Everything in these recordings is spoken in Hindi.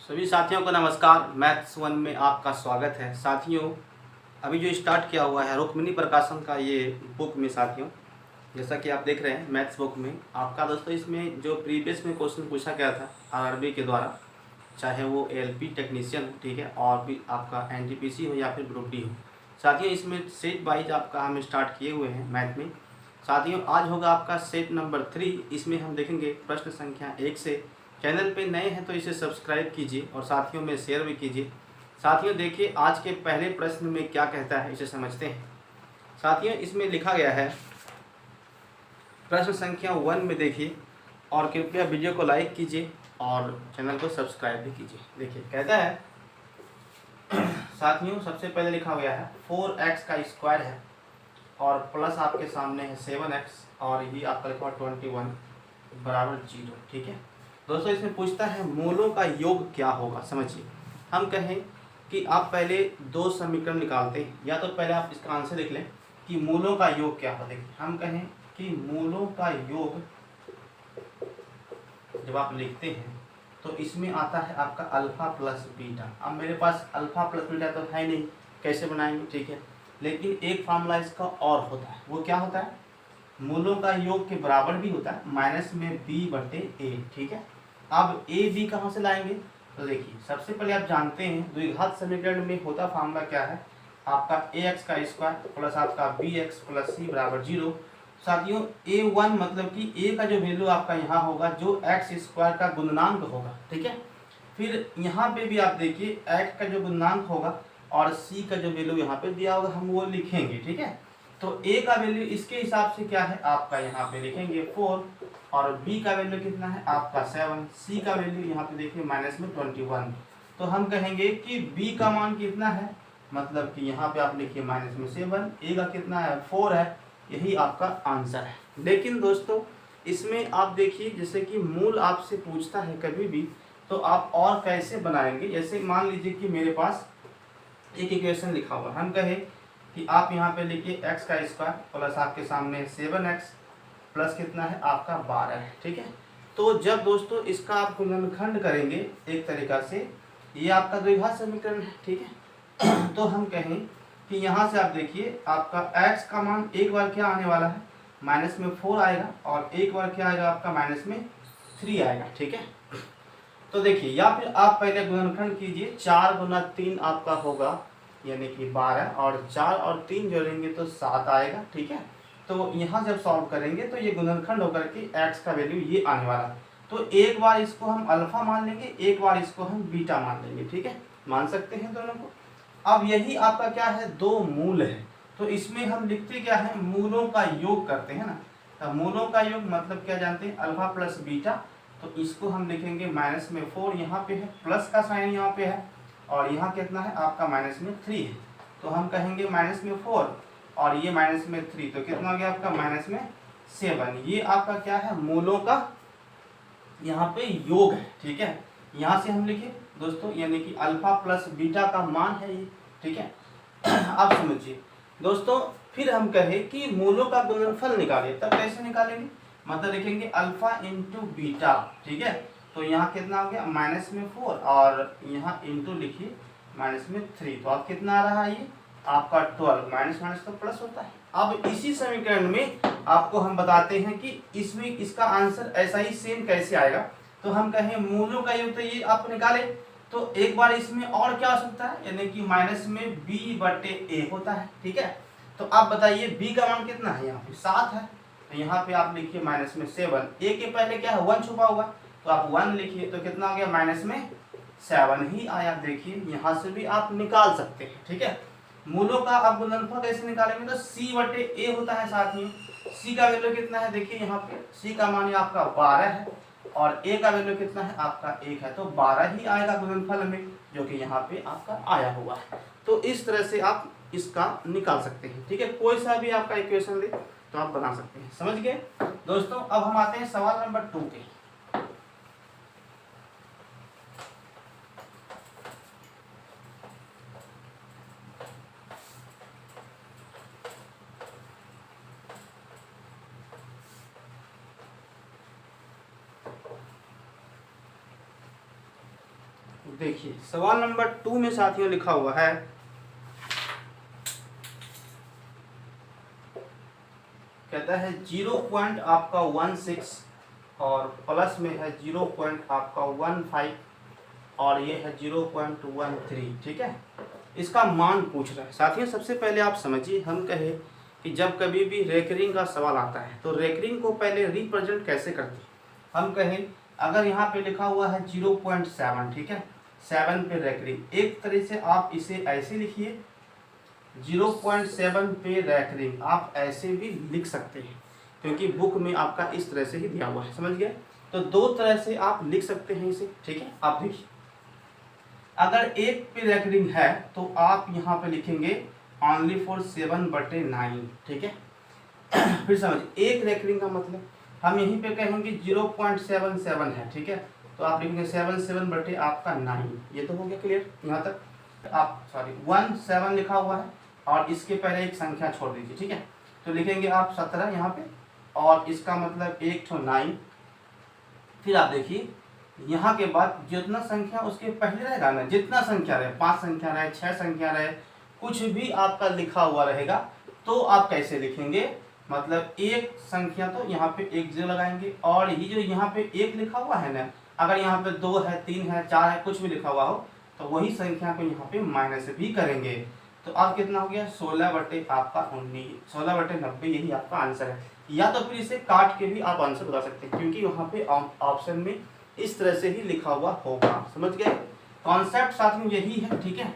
सभी साथियों को नमस्कार। मैथ्स वन में आपका स्वागत है। साथियों, अभी जो स्टार्ट किया हुआ है रुक्मिणी प्रकाशन का ये बुक में साथियों, जैसा कि आप देख रहे हैं मैथ्स बुक में आपका दोस्तों, इसमें जो प्रीवियस में क्वेश्चन पूछा गया था आरआरबी के द्वारा, चाहे वो एलपी टेक्नीशियन हो, ठीक है, और भी आपका एनटीपीसी हो या फिर ग्रुप डी हो, साथियों इसमें सेट वाइज आपका हम स्टार्ट किए हुए हैं मैथ में। साथियों आज होगा आपका सेट नंबर 3। इसमें हम देखेंगे प्रश्न संख्या 1 से। चैनल पे नए हैं तो इसे सब्सक्राइब कीजिए और साथियों में शेयर भी कीजिए। साथियों देखिए आज के पहले प्रश्न में क्या कहता है, इसे समझते हैं। साथियों इसमें लिखा गया है प्रश्न संख्या 1 में देखिए, और कृपया वीडियो को लाइक कीजिए और चैनल को सब्सक्राइब भी कीजिए। देखिए कहता है साथियों, सबसे पहले लिखा गया है 4x का स्क्वायर है और प्लस आपके सामने है 7x और ये आपका लिखा 21 बराबर 0, ठीक है। दोस्तों इसमें पूछता है मूलों का योग क्या होगा। समझिए, हम कहें कि आप पहले दो समीकरण निकालते हैं, या तो पहले आप इसका आंसर लिख लें कि मूलों का योग क्या होगा। देखिए हम कहें कि मूलों का योग जब आप लिखते हैं तो इसमें आता है आपका अल्फा प्लस बीटा। अब मेरे पास अल्फा प्लस बीटा तो है नहीं, कैसे बनाएंगे, ठीक है। लेकिन एक फार्मूला इसका और होता है, वो क्या होता है, मूलों का योग के बराबर भी होता है माइनस में b बटे a, ठीक है। अब a b कहाँ से लाएंगे, तो देखिए सबसे पहले आप जानते हैं द्विघात समीकरण में होता फार्मूला क्या है, आपका ax का स्क्वायर प्लस आपका bx प्लस c बराबर 0। साथियों a1 मतलब कि a का जो वैल्यू आपका यहाँ होगा जो x स्क्वायर का गुणनांक होगा, ठीक है। फिर यहाँ पे भी आप देखिए x का जो गुणनांक होगा और c का जो वैल्यू यहाँ पे दिया होगा हम वो लिखेंगे, ठीक है। तो a का वैल्यू इसके हिसाब से क्या है आपका यहाँ पे लिखेंगे 4 और b का वैल्यू कितना है आपका 7, c का वैल्यू यहाँ पे देखिए माइनस में 21। तो हम कहेंगे कि b का मान कितना है, मतलब कि यहाँ पे आप लिखिए माइनस में 7, a का कितना है 4 है, यही आपका आंसर है। लेकिन दोस्तों इसमें आप देखिए जैसे कि मूल आपसे पूछता है कभी भी तो आप और कैसे बनाएंगे। जैसे मान लीजिए कि मेरे पास एक इक्वेशन लिखा हुआ, हम कहें कि आप यहाँ पे लिखिए x का स्क्वायर प्लस आपके सामने 7x प्लस कितना है आपका 12 है, ठीक है। तो जब दोस्तों इसका आप गुणनखंड करेंगे एक तरीका से, ये आपका द्विघात समीकरण है, ठीक है। तो हम कहें कि यहाँ से आप देखिए आपका x का मान एक बार क्या आने वाला है माइनस में 4 आएगा और एक बार क्या आएगा आपका माइनस में 3 आएगा, ठीक है। तो देखिए या फिर आप पहले गुणनखंड कीजिए, 4 गुना 3 आपका होगा यानी कि 12 और 4 और 3 जोड़ेंगे तो 7 आएगा, ठीक है। तो यहाँ जब सॉल्व करेंगे तो ये गुणनखंड होकर के x का वैल्यू ये आने वाला है। तो एक बार इसको हम अल्फा मान लेंगे, एक बार इसको हम बीटा मान लेंगे, ठीक है, मान सकते हैं दोनों को। अब यही आपका क्या है, दो मूल है, तो इसमें हम लिखते क्या है, मूलों का योग करते हैं ना। तो मूलों का योग मतलब क्या जानते हैं, अल्फा प्लस बीटा। तो इसको हम लिखेंगे माइनस में 4, यहाँ पे है प्लस का साइन यहाँ पे है और यहाँ कितना है आपका माइनस में 3 है। तो हम कहेंगे माइनस में 4 और ये माइनस में 3, तो कितना हो गया आपका माइनस में 7। ये आपका क्या है, मूलों का यहाँ पे योग है, ठीक है। यहाँ से हम लिखे दोस्तों यानी कि अल्फा प्लस बीटा का मान है ये, ठीक है। अब समझिए दोस्तों, फिर हम कहें कि मूलों का गुणनफल निकालिए, तब कैसे निकालेंगे, मतलब लिखेंगे अल्फा इंटू बीटा, ठीक है। तो यहाँ कितना हो गया माइनस में 4 और यहाँ इंटू लिखिए माइनस में 3, तो अब कितना आ रहा है ये आपका 12, माइनस माइनस तो प्लस होता है। अब इसी समीकरण में आपको हम बताते हैं कि इसमें इसका आंसर ऐसा ही सेम कैसे आएगा। तो हम कहें मूलों का योग तो ये आप निकाले, तो एक बार इसमें और क्या हो सकता है, यानी कि माइनस में b बटे a होता है, ठीक है। तो आप बताइए b का मान कितना है, यहाँ पे 7 है, तो यहाँ पे आप लिखिए माइनस में 7, a के पहले क्या है 1 छुपा हुआ, तो आप 1 लिखिए, तो कितना हो गया माइनस में 7 ही आया। देखिए यहाँ से भी आप निकाल सकते हैं, ठीक है। मूलों का आप गुणनफल कैसे निकालेंगे, तो c बटे a होता है, साथ में c का वैल्यू कितना है, देखिए यहाँ पे c का मान आपका 12 है और a का वैल्यू कितना है आपका 1 है, तो 12 ही आएगा गुणनफल में, जो कि यहाँ पे आपका आया हुआ है। तो इस तरह से आप इसका निकाल सकते हैं, ठीक है। कोई सा भी आपका इक्वेशन दे तो आप बना सकते हैं, समझ गए दोस्तों। अब हम आते हैं सवाल नंबर 2 पे। देखिए सवाल नंबर 2 में साथियों लिखा हुआ है, कहता है 0 पॉइंट आपका 16 और प्लस में है 0 पॉइंट आपका 15 और ये है 0.13। ठीक है, इसका मान पूछ रहा है। साथियों सबसे पहले आप समझिए, हम कहे कि जब कभी भी रेकरिंग का सवाल आता है तो रेकरिंग को पहले रिप्रेजेंट कैसे करते हैं। हम कहें अगर यहाँ पे लिखा हुआ है 0.7, ठीक है, 7 पे रेकरिंग, एक तरह से आप इसे ऐसे लिखिए 0.7 पे रेकरिंग, आप ऐसे भी लिख सकते हैं क्योंकि बुक में आपका इस तरह से ही दिया हुआ है, समझ गए। तो दो तरह से आप लिख सकते हैं इसे। ठीक है, आप देखिए अगर एक पे रेकरिंग है तो आप यहाँ पे लिखेंगे ओनली फॉर 7/9। ठीक है फिर समझिए एक रेकरिंग का मतलब हम यहीं पे कहेंगे 0.77 है। ठीक है, तो आप लिखेंगे 77 बटे आपका 9। ये तो हो गया क्लियर यहाँ तक। आप सॉरी 17 लिखा हुआ है और इसके पहले एक संख्या छोड़ दीजिए। ठीक है, तो लिखेंगे आप 17 यहाँ पे और इसका मतलब 1 तो 9। फिर आप देखिए यहाँ के बाद जितना संख्या उसके पहले रहेगा ना, जितना संख्या रहे, 5 संख्या रहे, 6 संख्या रहे, कुछ भी आपका लिखा हुआ रहेगा तो आप कैसे लिखेंगे, मतलब एक संख्या तो यहाँ पे 1 0 लगाएंगे और ये जो यहाँ पे 1 लिखा हुआ है ना, अगर यहाँ पे 2 है, 3 है, 4 है, कुछ भी लिखा हुआ हो तो वही संख्या को यहाँ पे माइनस भी करेंगे। तो अब कितना हो गया 16 बटे आपका 19, 16 बटे 90, यही आपका आंसर है। या तो फिर इसे काट के भी आप आंसर बता सकते हैं क्योंकि वहाँ पे ऑप्शन में इस तरह से ही लिखा हुआ होगा। समझ गए, कॉन्सेप्ट साथ में यही है। ठीक है,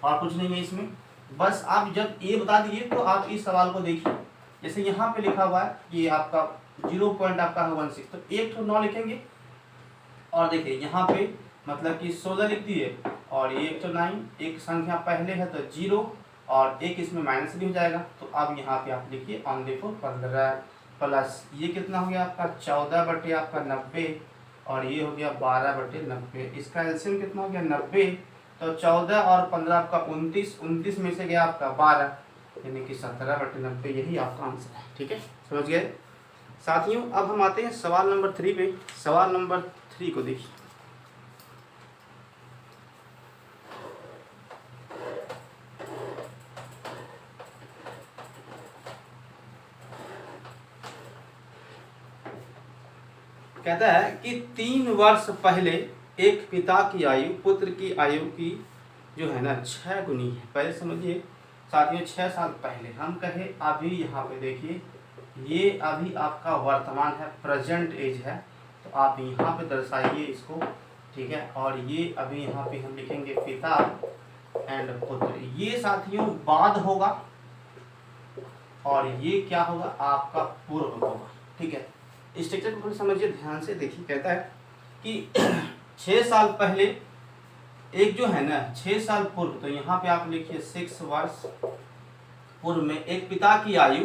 और कुछ नहीं है इसमें। बस आप जब ये बता दिए तो आप इस सवाल को देखिए, जैसे यहाँ पे लिखा हुआ है ये आपका 0 पॉइंट आपका है 16, तो 1 तो 9 लिखेंगे और देखिए यहाँ पे मतलब कि 16 लिख दिए और ये 1 तो 9, एक संख्या पहले है तो 0 और एक इसमें माइनस भी हो जाएगा। तो अब यहाँ पे आप लिखिए ऑनली फॉर 15 प्लस ये कितना हो गया आपका 14 बटे आपका 90 और ये हो गया 12 बटे 90। इसका एलसीएम कितना हो गया 90, तो 14 और 15 आपका 29, 29 में से गया आपका 12 यानी कि 17 बटे 90, यही आपका आंसर है। ठीक है, समझ गए साथियों। अब हम आते हैं सवाल नंबर 3 पे। सवाल नंबर 3 को देखिए, कहता है कि 3 वर्ष पहले एक पिता की आयु पुत्र की आयु की जो है ना 6 गुनी है। पहले समझिए साथियों 6 साल पहले, हम कहे अभी यहाँ पे देखिए ये अभी आपका वर्तमान है, प्रेजेंट एज है, तो आप यहाँ पे दर्शाइए इसको। ठीक है, और ये अभी यहाँ पे हम लिखेंगे पिता एंड पुत्र। ये साथियों बाद होगा और ये क्या होगा आपका पूर्व होगा। ठीक है, स्ट्रक्चर को समझिए ध्यान से, देखिए कहता है कि 6 साल पहले एक जो है ना 6 साल पूर्व, तो यहाँ पे आप लिखिए 6 वर्ष पूर्व में एक पिता की आयु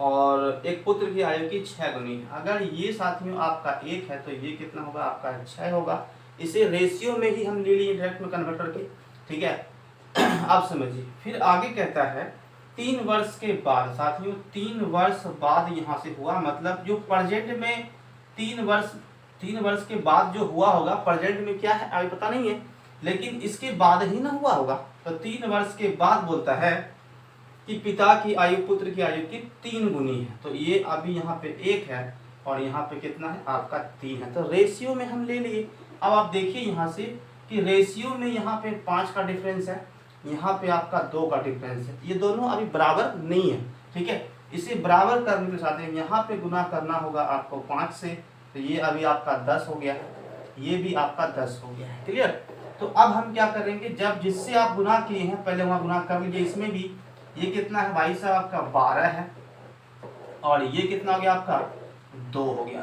और एक पुत्र की आयु की 6 गुनी है। अगर ये साथियों आपका 1 है तो ये कितना होगा आपका 6 होगा। इसे रेशियो में ही हम ले लिए डायरेक्ट में कन्वर्ट करके। ठीक है आप समझिए, फिर आगे कहता है 3 वर्ष के बाद साथियों, 3 वर्ष बाद यहाँ से हुआ, मतलब जो प्रेजेंट में 3 वर्ष के बाद जो हुआ होगा, प्रेजेंट में क्या है अभी पता नहीं है, लेकिन इसके बाद ही ना हुआ होगा। तो 3 वर्ष के बाद बोलता है कि पिता की आयु पुत्र की आयु की 3 गुनी है। तो ये अभी यहाँ पे 1 है और यहाँ पे कितना है आपका 3 है, तो रेशियो में हम ले लिए। अब आप देखिए यहाँ से कि रेशियो में यहाँ पे 5 का डिफरेंस है, यहाँ पे आपका 2 का डिफरेंस है, ये दोनों अभी बराबर नहीं है। ठीक है, इसे बराबर करने के साथ यहाँ पे गुना करना होगा आपको 5 से, तो ये अभी आपका 10 हो गया, ये भी आपका 10 हो गया है। क्लियर, तो अब हम क्या करेंगे, जब जिससे आप गुना किए हैं पहले वहाँ गुना कर लीजिए। इसमें भी ये कितना है भाई साहब आपका 12 है और ये कितना हो गया आपका 2 हो गया।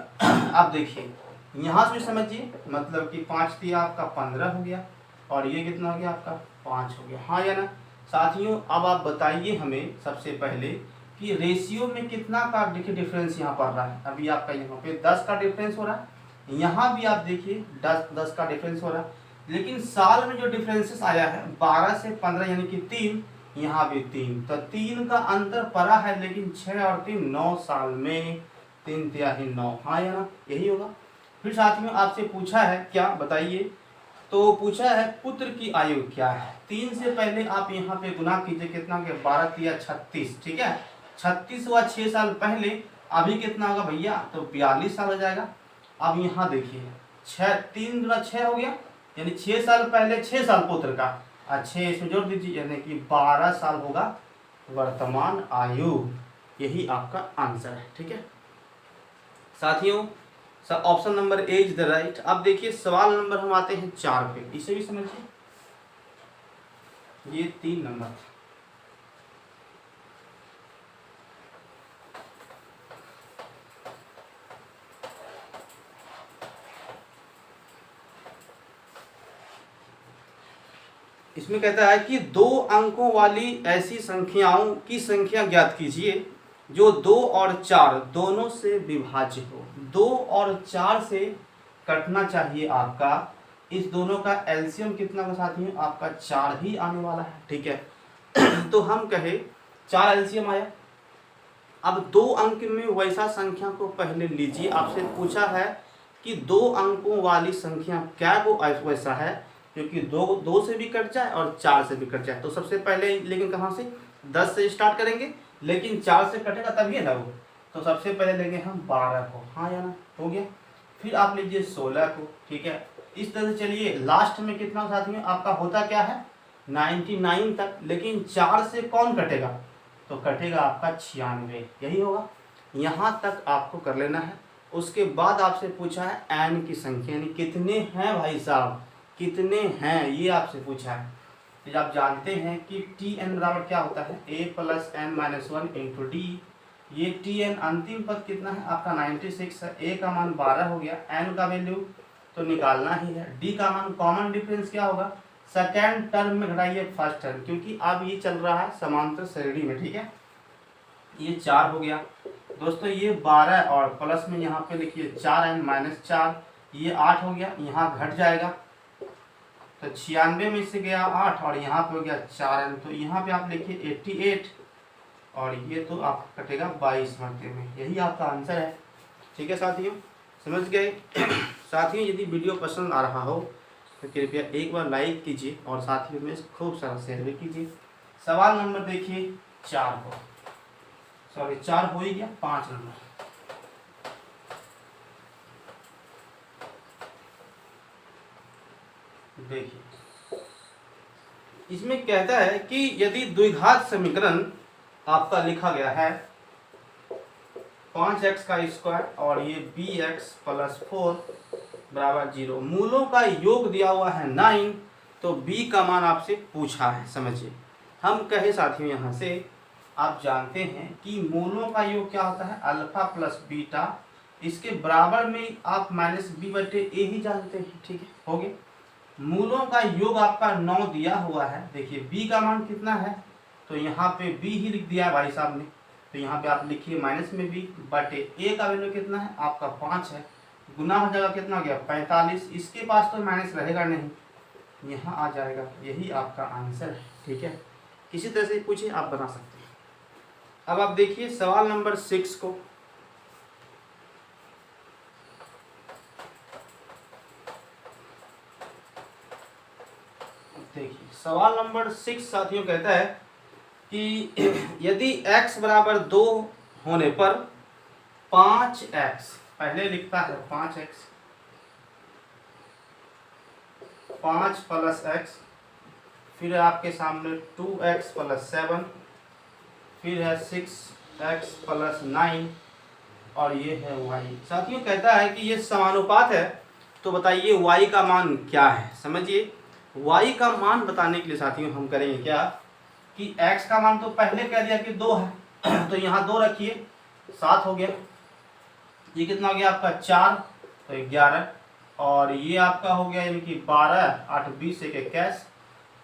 अब देखिए यहाँ से समझिए, मतलब कि 5 दिया आपका 15 हो गया और ये कितना हो गया आपका 5 हो गया, हाँ या ना साथियों। अब आप बताइए हमें सबसे पहले कि रेशियो में कितना का डिफरेंस यहाँ पड़ रहा है। अभी आपका यहाँ पे 10 का डिफरेंस हो रहा है, यहाँ भी आप देखिए 10 का डिफरेंस हो रहा है, लेकिन साल में जो डिफरेंसेस आया है 12 से 15 यानी कि 3, यहाँ भी 3, तो 3 का अंतर पड़ा है, लेकिन 6 और 3 9 साल में 3 तिहाई 9, हाँ या ना, यही होगा। फिर साथियों आपसे पूछा है क्या बताइए तो पूछा है पुत्र की आयु क्या है। 3 से पहले आप यहाँ पे गुना कीजिए, कितना के 12 तिया 36, ठीक है। 36 हुआ 6 साल पहले, अभी कितना होगा भैया, तो 42 साल हो जाएगा। अब यहाँ देखिए 3 गुना 6 हो गया, यानी 6 साल पहले 6 साल पुत्र का, और 6 इसमें जोड़ दीजिए, यानी कि 12 साल होगा वर्तमान आयु। यही आपका आंसर है, ठीक है साथियों। Option number A is the right. अब देखिए सवाल नंबर हम आते हैं 4 पे, इसे भी समझिए। ये 3 नंबर था। इसमें कहता है कि 2 अंकों वाली ऐसी संख्याओं की संख्या ज्ञात कीजिए जो 2 और 4 दोनों से विभाज्य हो। 2 और 4 से कटना चाहिए आपका, इस दोनों का एलसीएम कितना का साथियों, आपका 4 ही आने वाला है, ठीक है। तो हम कहे 4 एलसीएम आया। अब 2 अंक में वैसा संख्या को पहले लीजिए। आपसे पूछा है कि 2 अंकों वाली संख्या क्या वो वैसा है, क्योंकि 2 से भी कट जाए और 4 से भी कट जाए। तो सबसे पहले लेकिन कहाँ से, 10 से स्टार्ट करेंगे, लेकिन 4 से कटेगा तभी ना वो। तो सबसे पहले लेंगे हम 12 को, हाँ या ना, हो गया। फिर आप लीजिए 16 को, ठीक है। इस तरह से चलिए लास्ट में कितना साथियों आपका होता क्या है, 99 तक। लेकिन 4 से कौन कटेगा, तो कटेगा आपका 96, यही होगा। यहाँ तक आपको कर लेना है। उसके बाद आपसे पूछा है एन की संख्या, यानी कितने हैं भाई साहब, कितने हैं, ये आपसे पूछा है। तो आप जानते हैं कि टी एन बराबर क्या होता है, a plus n minus 1 into d. ये टी एन अंतिम पद कितना है आपका 96 है। a का मान 12 हो गया, n का वैल्यू तो निकालना ही है। d का मान कॉमन डिफरेंस क्या होगा, सेकेंड टर्म में घटाइए फर्स्ट टर्म, क्योंकि अब ये चल रहा है समांतर श्रेणी में, ठीक है। ये 4 हो गया दोस्तों, ये 12 और प्लस में यहाँ पे लिखिए 4n माइनस 4, ये 8 हो गया, यहाँ घट जाएगा। तो 96 में से गया 8 और यहाँ पे हो गया 4n, तो यहाँ पे आप लिखिए 88 और ये तो आप कटेगा 22 मरते में। यही आपका आंसर है, ठीक है साथियों, समझ गए। साथियों यदि वीडियो पसंद आ रहा हो तो कृपया एक बार लाइक कीजिए और साथियों में खूब सारा शेयर भी कीजिए। सवाल नंबर देखिए 4 को, सॉरी 4 हो ही गया, 5 नंबर देखिए। इसमें कहता है कि यदि द्विघात समीकरण आपका लिखा गया है 5x का स्क्वायर और ये bx प्लस 4 बराबर 0, मूलों का योग दिया हुआ है 9, तो b का मान आपसे पूछा है। समझिए हम कहे साथियों यहाँ से आप जानते हैं कि मूलों का योग क्या होता है, अल्फा प्लस बीटा, इसके बराबर में आप माइनस बी बटे ए ही जानते हैं, ठीक है, हो गए। मूलों का योग आपका 9 दिया हुआ है। देखिए b का मान कितना है, तो यहाँ पे b ही लिख दिया है भाई साहब ने, तो यहाँ पे आप लिखिए माइनस में b बटे ए का वैल्यू कितना है आपका 5 है, गुना हो जाएगा कितना हो गया 45, इसके पास तो माइनस रहेगा नहीं, यहाँ आ जाएगा। यही आपका आंसर है, ठीक है। किसी तरह से पूछिए आप बना सकते हैं। अब आप देखिए सवाल नंबर 6 को, देखिए सवाल नंबर 6 साथियों कहता है कि यदि x बराबर 2 होने पर 5x, पहले लिखता है 5x, 5 प्लस x, फिर आपके सामने 2x प्लस 7, फिर है 6x प्लस 9 और ये है y। साथियों कहता है कि ये समानुपात है, तो बताइए y का मान क्या है। समझिए y का मान बताने के लिए साथियों हम करेंगे क्या कि x का मान तो पहले कह दिया कि 2 है, तो यहाँ 2 रखिए, 7 हो गया। ये कितना हो गया आपका 4, तो 11, और ये आपका हो गया यानी कि 12, 8 20 1 21,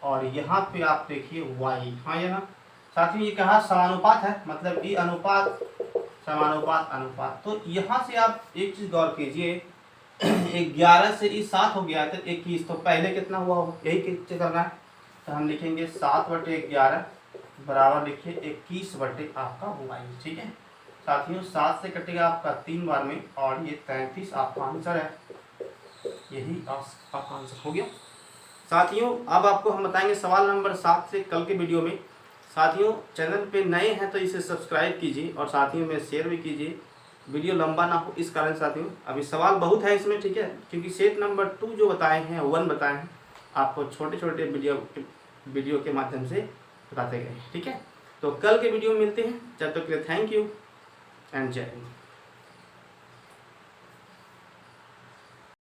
और यहाँ पे आप देखिए y, हाँ ये ना साथियों, ये कहा समानुपात है, मतलब ये अनुपात समानुपात अनुपात। तो यहाँ से आप एक चीज गौर कीजिए, 11 से 7 हो गया तो 21, तो पहले कितना हुआ होगा, यही चेक करना है। तो हम लिखेंगे 7 बटे 11 बराबर लिखिए 21 बटे आपका y, ठीक है साथियों। 7 से कटेगा आपका 3 बार में और ये 33 आपका आंसर है। यही आपका आंसर हो गया। साथियों अब आपको हम बताएंगे सवाल नंबर 7 से कल के वीडियो में। साथियों चैनल पे नए हैं तो इसे सब्सक्राइब कीजिए और साथियों में शेयर भी कीजिए, वीडियो लंबा ना हो इस कारण। साथियों अभी सवाल बहुत है इसमें, ठीक है, क्योंकि सेट नंबर 2 जो बताए हैं 1 बताए हैं आपको छोटे छोटे वीडियो के माध्यम से बताते गए, ठीक है। तो कल के वीडियो में मिलते हैं, जब तक के लिए थैंक यू एंड जय हिंद।